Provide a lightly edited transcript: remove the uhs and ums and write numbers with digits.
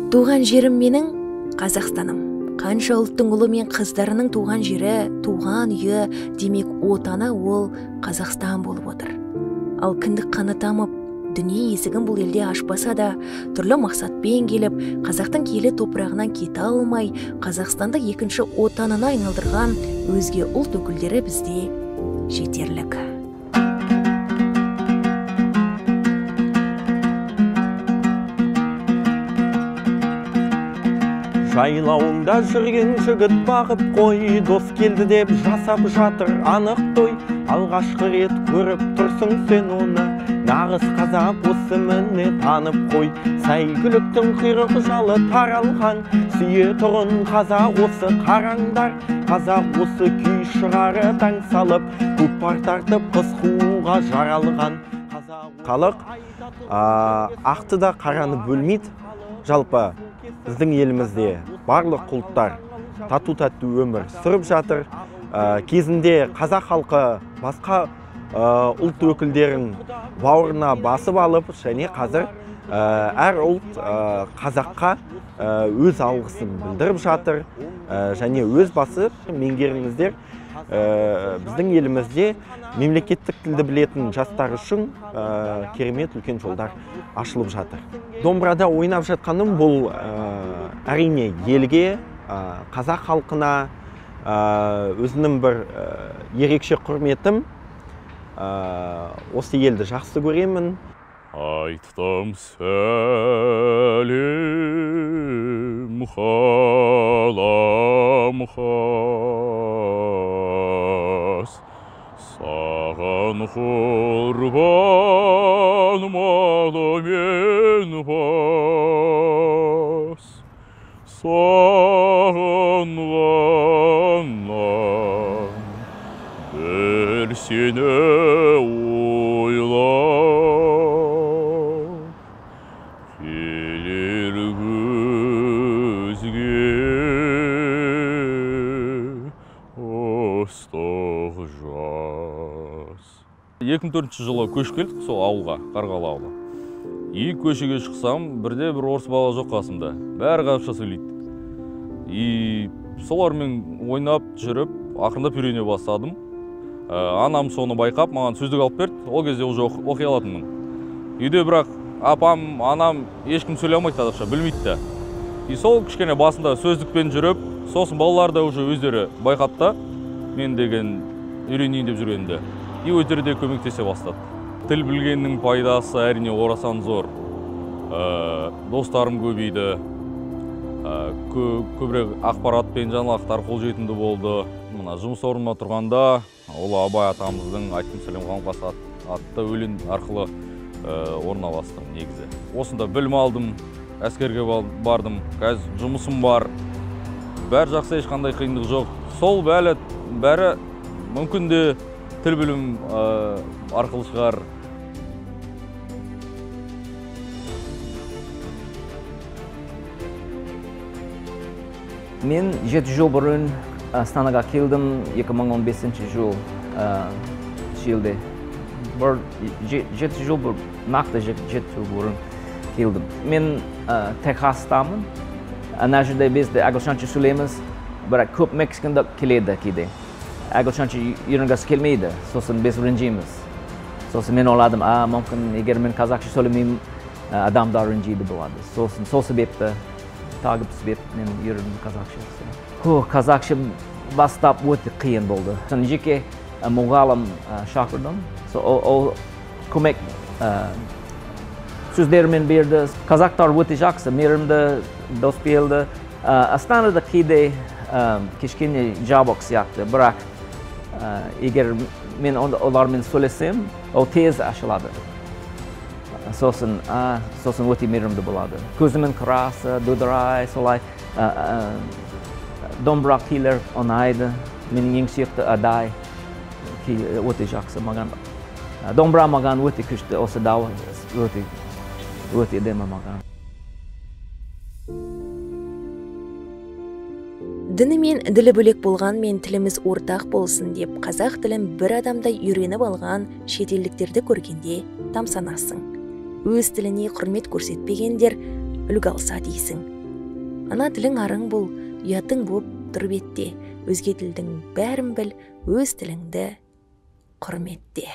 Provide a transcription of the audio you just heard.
Туған жерім менің Қазақстаным. Қанша ұлттың ұлы мен қыздарының туған жері, туған үйі, демек отаны ол Қазақстан болып отыр. Ал кіндік қаны тамып, дүние есігін бұл елде ашпаса да, түрлі мақсатпен келіп, қазақтың киелі топырағынан кете алмай, Қазақстанды екінші отанына айналдырған өзге ұлт өкілдері бізде жетерлік. Жайлауында жүрген жігіт бағып қой, дос келді деп жасап жатыр анық той. Алғашқы рет көріп тұрсың сен оны, нағыз қазақ осы міне танып қой. Сәйгүліктің құйрық жалы таралған, сүйе тұрын қазақ осы қараңдар. Қазақ осы күй шығары таң салып, көкпар тартып қыз қууға жаралған. Халық ақты да қараны бөлмейді. Жалпы біздің елімізде барлық ұлттар тату-тәтті өмір сүріп жатыр. Кезінде қазақ халқы басқа ұлт өкілдерін бауырына басып алып, және қазір әр ұлт қазаққа өз алғысын білдіріп жатыр. Және өз басы меңгеріңіздер, біздің елімізде мемлекеттік тілді білетін жастар үшін керемет үлкен жолдар ашылып жатыр. Домбырада ойнап жатқаным бұл әрине елге, қазақ халқына өзінің бір ерекше құрметім. Осы елді жақсы көремін. Айттым сәлем халам хас, саған құрбан малы мен бас, сағынғаннан бір сені ойлап келер көзге ыстық жас. 2004 жылы көшіп келдік сол ауылға, Қарғалы ауылы. Көшеге шықсам, бірде бір орыс бала жоқ қасымда. Бәрі қазақша сөйлейді. Солармен ойнап жүріп, ақырындап үйрене бастадым. Анам соны байқап, маған сөздік алып берді. Ол кезде уже оқи алатынмын. Үйде бірақ апам, анам ешкім сөйлей алмайды қазақша, білмейді де. Сол кішкене басында сөздікпен жүріп, сосын балалар да уже өздері байқап та, мен деген үйренейін деп жүргенде. Өздері де көмектесе бастады. Тіл білгеннің пайдасы әрине орасан зор. Достарым көбейді. Көбірек ақпарат пен жаңалықтар қолжетімді болды. Мына жұмыс орнына тұрғанда, ол Абай атамыздың «Айттым сәлем қаңғас» атты өлең арқылы орналастым негізі. Осында білім алдым, әскерге бардым, қазір жұмысым бар. Бәрі жақсы, ешқандай қиындық жоқ. Сол бәрі мүмкін де тіл білім арқылы шығар. Мен 7 жыл бұрын Астанаға келдім, 2015 жыл шілде. 7 жыл бұрын, нақты 7 жыл бұрын келдім. Мен Техастамын. Ана жерде бізде ағылшынша сөйлейміз, бірақ көп мексикандық келеді кейде. Ағылшынша үйренгісі келмейді, сосын біз ренжиміз. Сосын мен ойладым, мүмкін егер мен қазақша сөйлемеймін, адамдар ренжиді болады. Сосын сол себепті тағып себеп мен үйрендім қазақша. Қазақша бастап өте қиын болды. Жеке мұғалім шақырдым. Ол көмек сөздермен берді. Қазақтар өте жақсы, мейірімді, дос келді. Астанада кейде кішкене жабық сияқты, бірақ егер мен олармен сөйлесем, ол тез ашылады. Сосын өте мейірімді болады. Көзімен қарасы, дудырай, солай домбыра күйлер ұнайды. Менің ең сүйікті Адай өте жақсы маған. Домбыра маған өте күшті, осы дауы өте әдемі маған. Діні мен ділі бөлек болғанмен тіліміз ортақ болсын деп қазақ тілін бір адамдай үйреніп алған шетелдіктерді көргенде тамсанасың. Өз тіліне құрмет көрсетпегендер үлгі алса дейсің. Ана тілің арың бұл, ұятың боп тұр бетте. Өзге тілдің бәрін біл, өз тіліңді құрметте.